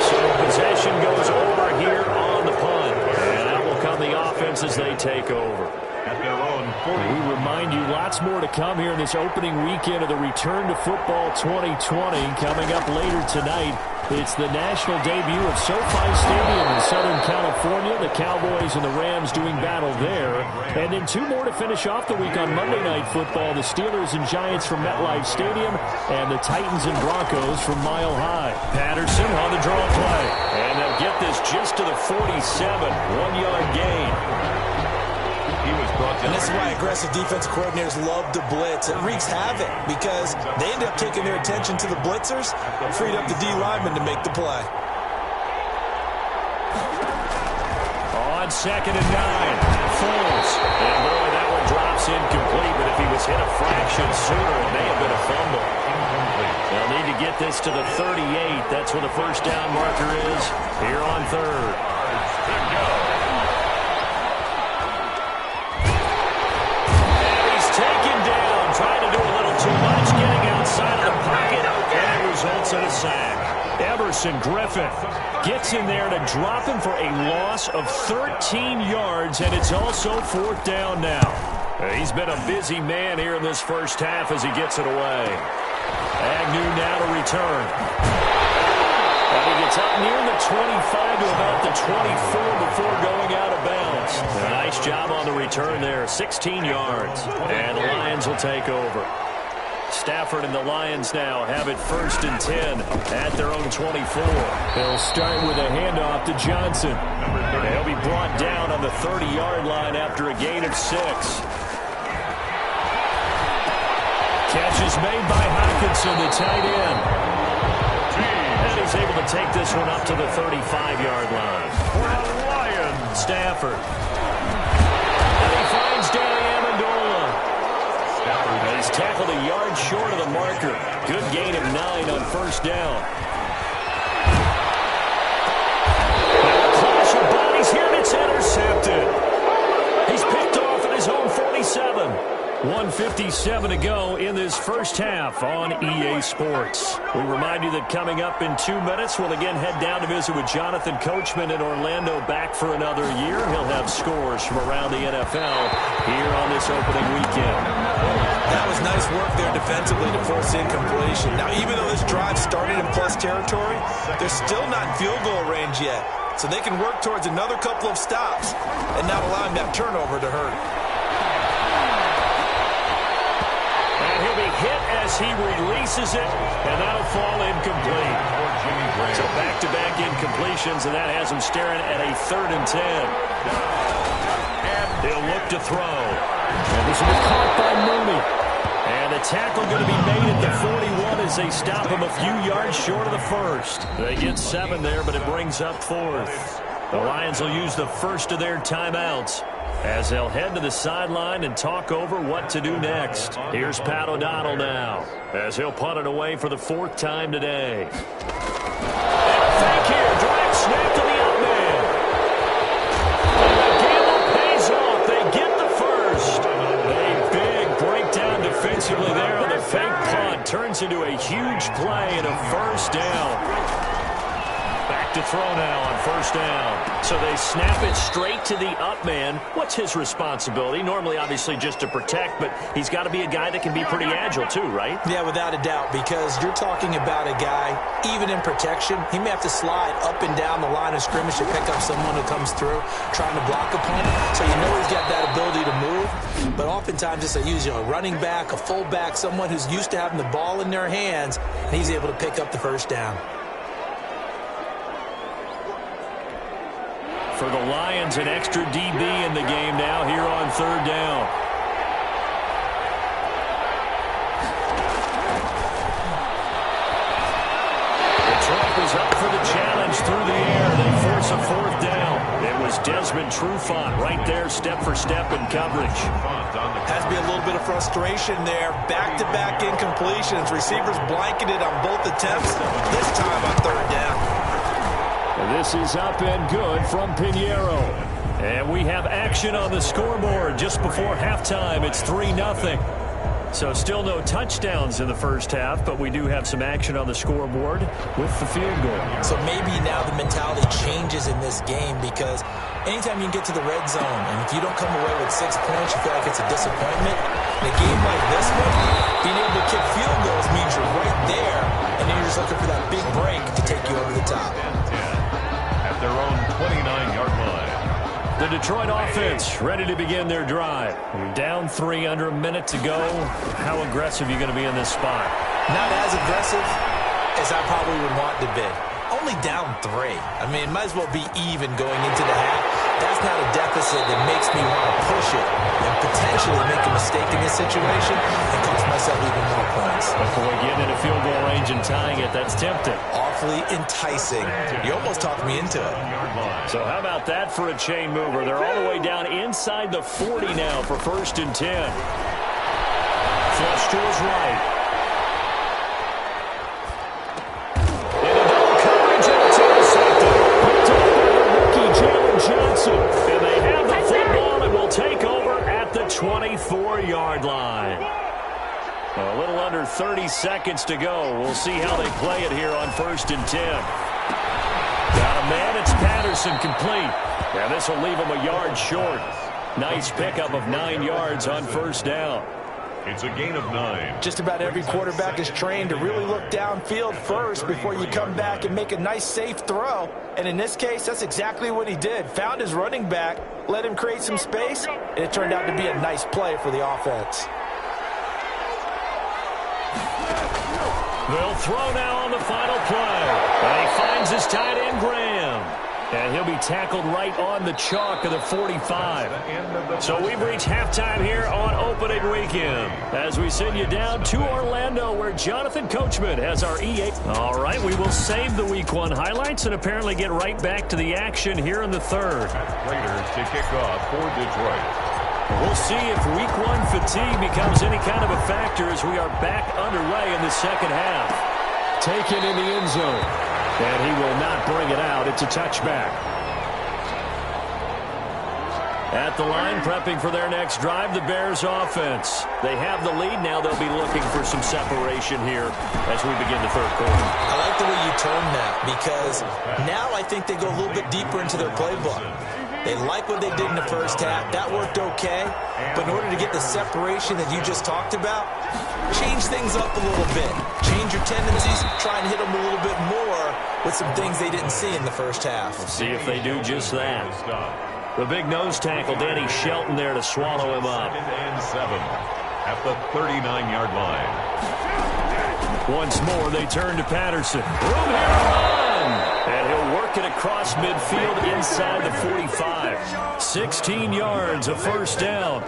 So possession goes over here on the punt. And out will come the offense as they take over. At their own 40. We remind you lots more to come here in this opening weekend of the Return to Football 2020. Coming up later tonight, it's the national debut of SoFi Stadium in Southern California. The Cowboys and the Rams doing battle there. And then two more to finish off the week on Monday Night Football. The Steelers and Giants from MetLife Stadium and the Titans and Broncos from Mile High. Patterson on the draw play. And they'll get this just to the 47. 1-yard gain. And this is why aggressive defensive coordinators love to blitz. It wreaks havoc because they end up taking their attention to the blitzers and freed up the D lineman to make the play. On 2nd and 9, Foles. And boy, that one drops incomplete, but if he was hit a fraction sooner, it may have been a fumble. They'll need to get this to the 38. That's where the first down marker is here on third. Results in a sack. Everson Griffin gets in there to drop him for a loss of 13 yards, and it's also fourth down now. He's been a busy man here in this first half as he gets it away. Agnew now to return. And he gets up near the 25 to about the 24 before going out of bounds. A nice job on the return there, 16 yards. And the Lions will take over. Stafford and the Lions now have it 1st and 10 at their own 24. They'll start with a handoff to Johnson. He'll be brought down on the 30-yard line after a gain of 6. Catch is made by Hockenson, the tight end. And he's able to take this one up to the 35-yard line. For the Lions, Stafford. And he finds Danny Amendola. He's tackled a yard short of the marker. Good gain of 9 on first down. Clash of bodies here, and it's intercepted. He's picked off at his own 47. 1:57 to go in this first half on EA Sports. We remind you that coming up in 2 minutes, we'll again head down to visit with Jonathan Coachman in Orlando, back for another year. He'll have scores from around the NFL here on this opening weekend. That was nice work there defensively to force incompletion. Now, even though this drive started in plus territory, they're still not in field goal range yet. So they can work towards another couple of stops and not allowing that turnover to hurt. And he'll be hit as he releases it, and that'll fall incomplete. So back-to-back incompletions, and that has him staring at a 3rd and 10. And he'll look to throw. And this will be caught by Mooney. And the tackle going to be made at the 41 as they stop him a few yards short of the first. They get 7 there, but it brings up 4th. The Lions will use the first of their timeouts as they'll head to the sideline and talk over what to do next. Here's Pat O'Donnell now as he'll punt it away for the 4th time today. And a fake here. Direct snap to the up man. And the gamble pays off. They get the first. A big breakdown defensively there on the fake punt. Turns into a huge play and a first down. Back to throw now on first down. So they snap it straight to the up man. What's his responsibility? Normally, obviously, just to protect, but he's got to be a guy that can be pretty agile too, right? Yeah, without a doubt, because you're talking about a guy, even in protection, he may have to slide up and down the line of scrimmage to pick up someone who comes through trying to block a punt. So you know he's got that ability to move, but oftentimes it's a running back, a fullback, someone who's used to having the ball in their hands, and he's able to pick up the first down. For the Lions, an extra DB in the game now here on third down. The trap is up for the challenge through the Desmond Trufant right there, step for step in coverage. Has to be a little bit of frustration there. Back-to-back incompletions. Receivers blanketed on both attempts, this time on third down. And this is up and good from Pinheiro. And we have action on the scoreboard just before halftime. It's 3-0. So still no touchdowns in the first half, but we do have some action on the scoreboard with the field goal. So maybe now the mentality changes in this game, because anytime you get to the red zone and if you don't come away with 6 points, you feel like it's a disappointment. In a game like this one, being able to kick field goals means you're right there, and then you're just looking for that big break to take you over the top. At their own 29-yard line. The Detroit offense ready to begin their drive. You're down 3, under a minute to go. How aggressive are you going to be in this spot? Not as aggressive as I probably would want to be. Only down 3. I mean, it might as well be even going into the half. That's not a deficit that makes me want to push it and potentially make a mistake in this situation and cost myself even more points. But boy, getting in a field goal range and tying it, that's tempting. Awfully enticing. You almost talked me into it. So how about that for a chain mover? They're all the way down inside the 40 now for 1st and 10. Flush to his right. Into double coverage, and it's intercepted. Picked up by the rookie Jalen Johnson. And they have the football and will take over at the 24-yard line. A little under 30 seconds to go. We'll see how they play it here on 1st and 10. Got a man, it's Patterson, complete. And this will leave him a yard short. Nice pickup of 9 yards on 1st down. It's a gain of 9. Just about every quarterback is trained to really look downfield first before you come back and make a nice, safe throw. And in this case, that's exactly what he did. Found his running back, let him create some space, and it turned out to be a nice play for the offense. They'll throw now on the final play. And he finds his tight end, Graham. And he'll be tackled right on the chalk of the 45. So we've reached halftime here on opening weekend as we send you down to Orlando, where Jonathan Coachman has our EA. All right, we will save the Week 1 highlights and apparently get right back to the action here in the third. Raiders to kick off for Detroit. We'll see if Week 1 fatigue becomes any kind of a factor as we are back underway in the second half. Taken in the end zone. And he will not bring it out. It's a touchback. At the line, prepping for their next drive, the Bears offense. They have the lead. Now they'll be looking for some separation here as we begin the third quarter. I like the way you term that, because now I think they go a little bit deeper into their playbook. They like what they did in the first half. That worked okay. But in order to get the separation that you just talked about, change things up a little bit. Change your tendencies. Try and hit them a little bit more with some things they didn't see in the first half. We'll see if they do just that. The big nose tackle, Danny Shelton, there to swallow him up. And 7 at the 39-yard line. Once more, they turn to Patterson. Room here to run. And he'll work it across midfield inside the 45. 16 yards, a 1st down.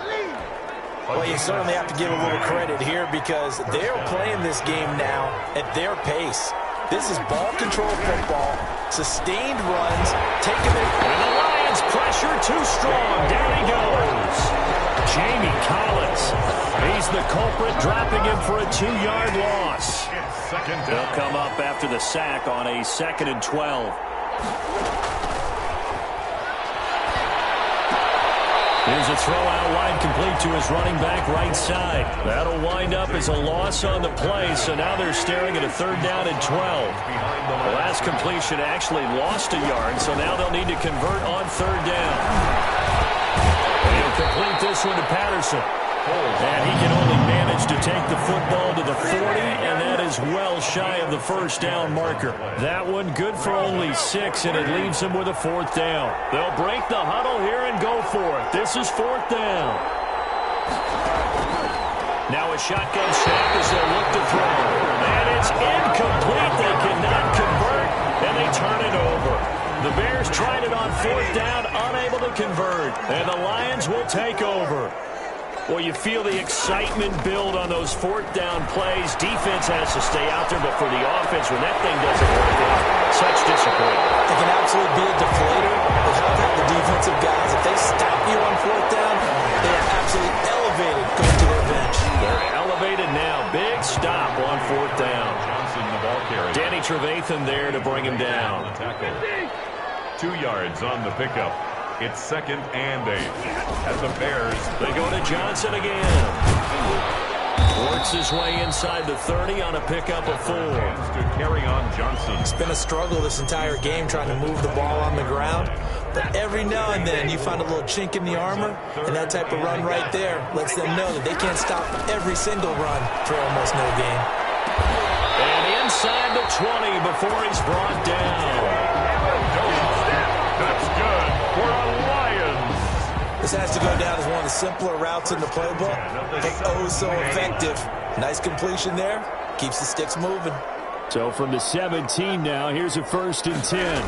Well, you certainly have to give a little credit here, because they're playing this game now at their pace. This is ball control football, sustained runs, taking it. And the Lions pressure too strong. Down he goes. Jamie Collins. He's the culprit, dropping him for a 2-yard loss. They'll come up after the sack on a 2nd and 12. Here's a throw out wide, complete to his running back right side. That'll wind up as a loss on the play, so now they're staring at a 3rd down and 12. The last completion actually lost a yard, so now they'll need to convert on 3rd down. And he'll complete this one to Patterson. And he can only manage to take the football to the 40, and that is well shy of the 1st down marker. That one good for only 6, and it leaves him with a 4th down. They'll break the huddle here and go for it. This is 4th down. Now a shotgun snap as they'll look to throw. And it's incomplete. They cannot convert, and they turn it over. The Bears tried it on 4th down, unable to convert, and the Lions will take over. Well, you feel the excitement build on those 4th down plays. Defense has to stay out there, but for the offense, when that thing doesn't work out, such disappointment. It can absolutely be a deflator, but how about the defensive Trevathan there to bring him down. 2 yards on the pickup. It's 2nd and 8. At the Bears, they go to Johnson again. Works his way inside the 30 on a pickup of 4. To carry on Johnson. It's been a struggle this entire game trying to move the ball on the ground. But every now and then you find a little chink in the armor, and that type of run right there lets them know that they can't stop every single run for almost no gain. And inside the 20 before he's brought down. That's good for a Lions. This has to go down as one of the simpler routes in the playbook, but oh so effective. Nice completion there. Keeps the sticks moving. So from the 17 now, here's a 1st and 10.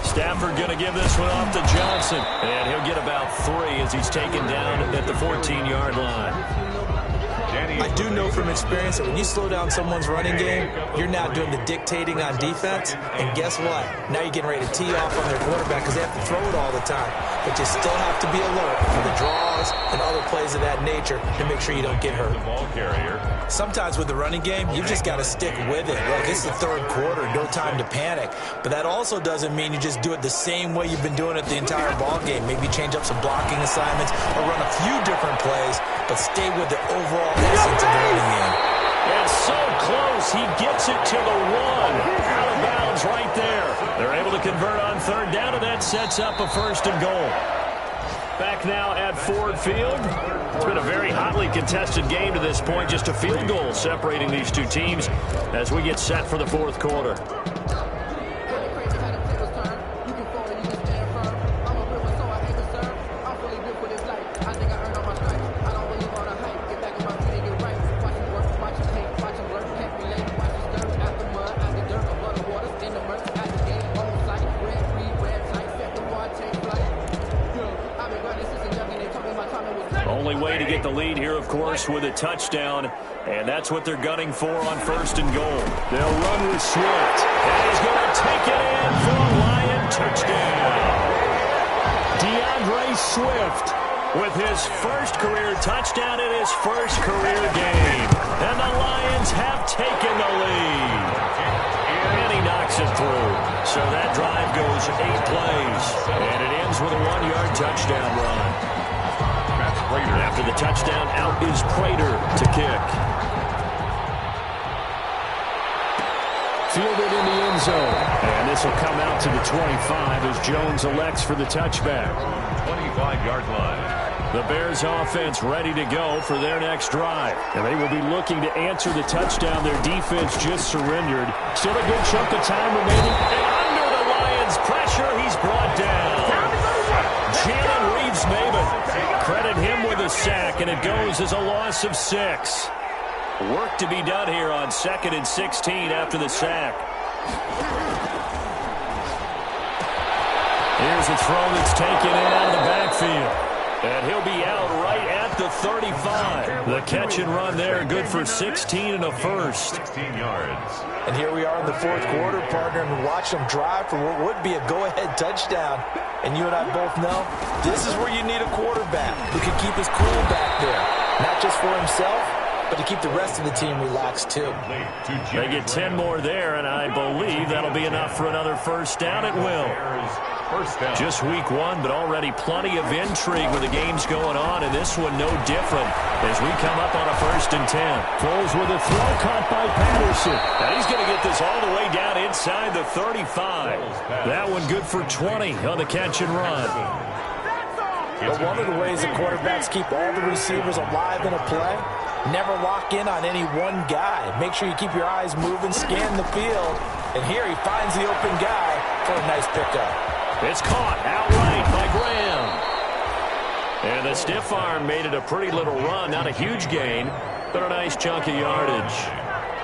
Stafford going to give this one off to Johnson. And he'll get about 3 as he's taken down at the 14-yard line. I do know from experience that when you slow down someone's running game, you're now doing the dictating on defense. And guess what? Now you're getting ready to tee off on their quarterback because they have to throw it all the time. But you still have to be alert for the draws and other plays of that nature to make sure you don't get hurt. Sometimes with the running game, you've just got to stick with it. Look, it's the 3rd quarter, no time to panic. But that also doesn't mean you just do it the same way you've been doing it the entire ball game. Maybe change up some blocking assignments or run a few different plays, but stay with the overall essence of the running game. And so close, he gets it to the 1. Out of bounds right there. They're able to convert on 3rd down, and that sets up a 1st and goal. Back now at Ford Field. It's been a very hotly contested game to this point. Just a field goal separating these two teams as we get set for the 4th quarter. With a touchdown, and that's what they're gunning for on 1st and goal. They'll run with Swift, and he's going to take it in for a Lion touchdown. DeAndre Swift with his 1st career touchdown in his 1st career game, and the Lions have taken the lead. And he knocks it through, so that drive goes 8 plays, and it ends with a 1-yard touchdown run. After the touchdown, out is Prater to kick. Fielded in the end zone. And this will come out to the 25 as Jones elects for the touchback. 25-yard line. The Bears offense ready to go for their next drive. And they will be looking to answer the touchdown their defense just surrendered. Still a good chunk of time remaining. And under the Lions' pressure, he's brought down. Jalen Reeves-Maybin. Credit him with a sack, and it goes as a loss of 6. Work to be done here on 2nd and 16 after the sack. Here's a throw that's taken in out of the backfield. And he'll be out right at the 35. The catch and run there, good for 16 and a 1st. 16 yards. And here we are in the 4th quarter, partner, and watch them drive for what would be a go-ahead touchdown. And you and I both know this is where you need a quarterback who can keep his cool back there. Not just for himself, but to keep the rest of the team relaxed, too. They get 10 more there, and I believe that'll be enough for another 1st down. It will. Just week 1, but already plenty of intrigue with the games going on, and this one no different as we come up on a 1st and 10. Foles with a throw caught by Patterson. And he's going to get this all the way down inside the 35. That one good for 20 on the catch and run. But one of the ways the quarterbacks keep all the receivers alive in a play, never lock in on any one guy. Make sure you keep your eyes moving, scan the field, and here he finds the open guy for a nice pickup. It's caught outright by Graham. And the stiff arm made it a pretty little run. Not a huge gain, but a nice chunk of yardage.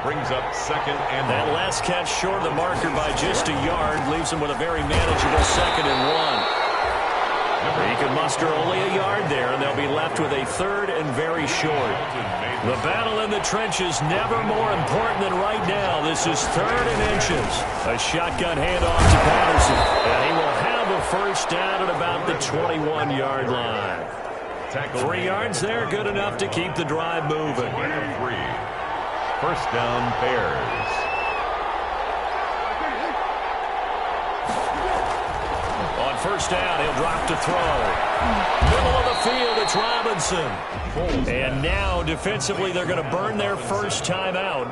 Brings up 2nd and that last catch short of the marker by just a yard leaves him with a very manageable 2nd and 1. He can muster only a yard there, and they'll be left with a 3rd and very short. The battle in the trenches never more important than right now. This is 3rd and inches. A shotgun handoff to Patterson, and he will have a 1st down at about the 21-yard line. 3 yards there, good enough to keep the drive moving. 1st down, Bears. On first down, he'll drop to throw. Middle of the field, it's Robinson. And now, defensively, they're going to burn their first timeout.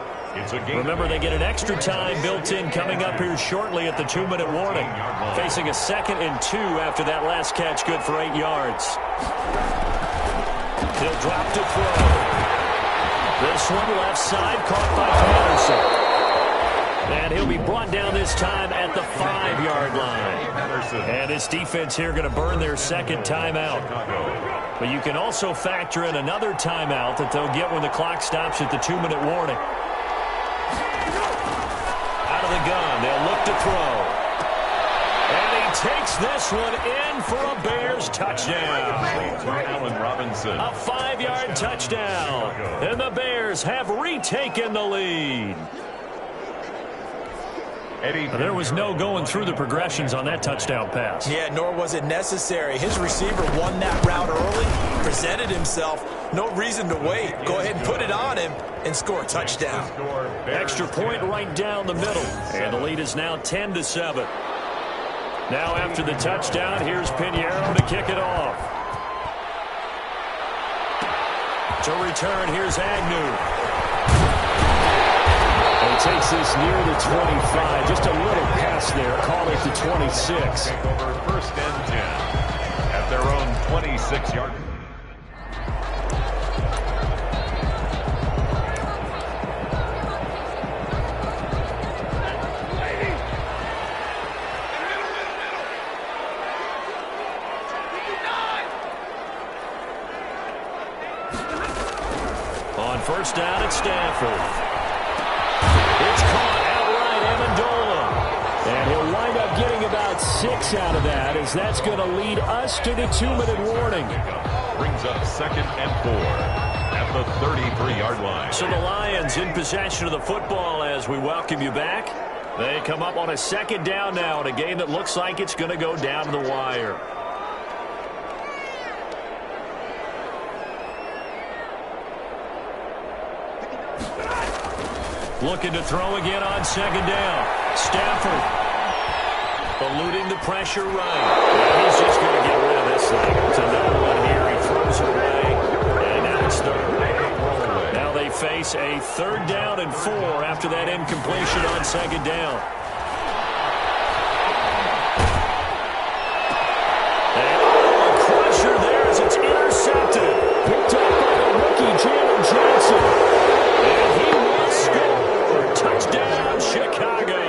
Remember, they get an extra time built in coming up here shortly at the 2-minute warning. Facing a 2nd and 2 after that last catch, good for 8 yards. He'll drop to throw. This one left side, caught by Patterson. And he'll be brought down this time at the 5-yard line. And this defense here going to burn their second timeout. But you can also factor in another timeout that they'll get when the clock stops at the 2-minute warning. Out of the gun, they'll look to throw. And he takes this one in for a Bears touchdown. Allen Robinson. A 5-yard touchdown. And the Bears have retaken the lead. There was no going through the progressions on that touchdown pass. Yeah, nor was it necessary. His receiver won that route early, presented himself. No reason to wait. Go ahead and put it on him and score a touchdown. Extra point right down the middle. And the lead is now 10-7. Now after the touchdown, here's Pinheiro to kick it off. To return, here's Agnew. He takes this near the 25. Just a little pass there. Call it the 26. Take over 1st and 10 at their own 26-yard. On first down at Stanford. It's caught outright, Amendola. And he'll wind up getting about 6 out of that, as that's going to lead us to the 2-minute warning. Brings up 2nd and 4 at the 33-yard line. So the Lions in possession of the football as we welcome you back. They come up on a 2nd down now in a game that looks like it's going to go down to the wire. Looking to throw again on 2nd down. Stafford eluding the pressure right. And he's just going to get rid of this thing. It's another one here. He throws it away. And now it's 3rd. Now they face a 3rd down and 4 after that incompletion on 2nd down. And a crusher there as it's intercepted. Picked up by the rookie Jalen Johnson. And he will score. Touchdown, Chicago.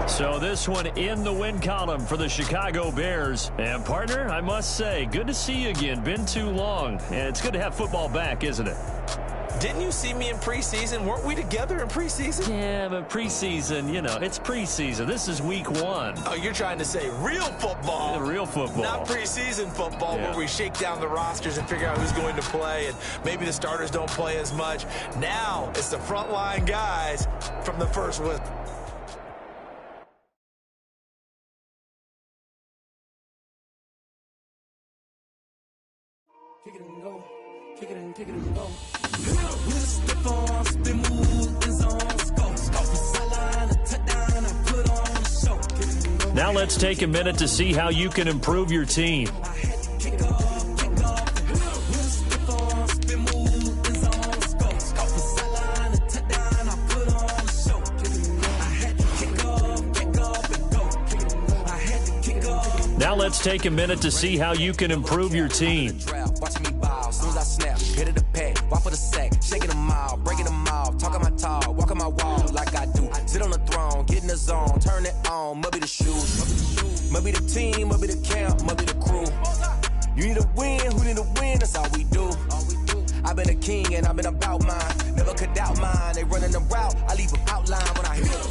So this one in the win column for the Chicago Bears. And partner, I must say, good to see you again. Been too long. And it's good to have football back, isn't it? Didn't you see me in preseason? Weren't we together in preseason? Yeah, but preseason, you know, it's preseason. This is week 1. Oh, you're trying to say real football. Yeah, real football. Not preseason football where we shake down the rosters and figure out who's going to play, and maybe the starters don't play as much. Now it's the frontline guys from the first whistle. Kick it and go. Kick it and go. Now let's take a minute to see how you can improve your team. Now let's take a minute to see how you can improve your team. Watching me ball, as soon as I snap, hit it a pack, walk for the sack, shaking them out, breaking them off, talking my talk, walking my wall like I do. Sit on the throne, get in the zone, turn it on, must be the shoes, must be the team, must be the camp, must be the crew. You need a win, who need a win, that's all we do. I've been a king and I've been about mine, never could doubt mine. They running the route, I leave them outline when I hit it.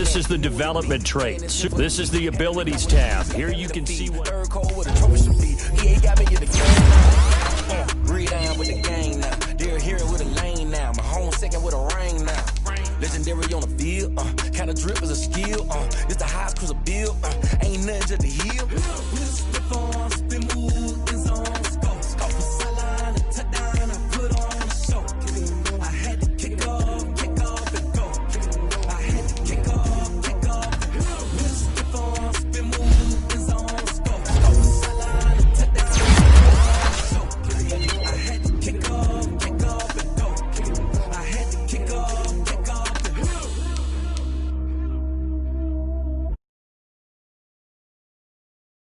This is the development trait. This is the abilities tab. Here you can see what... He ain't got me in the game.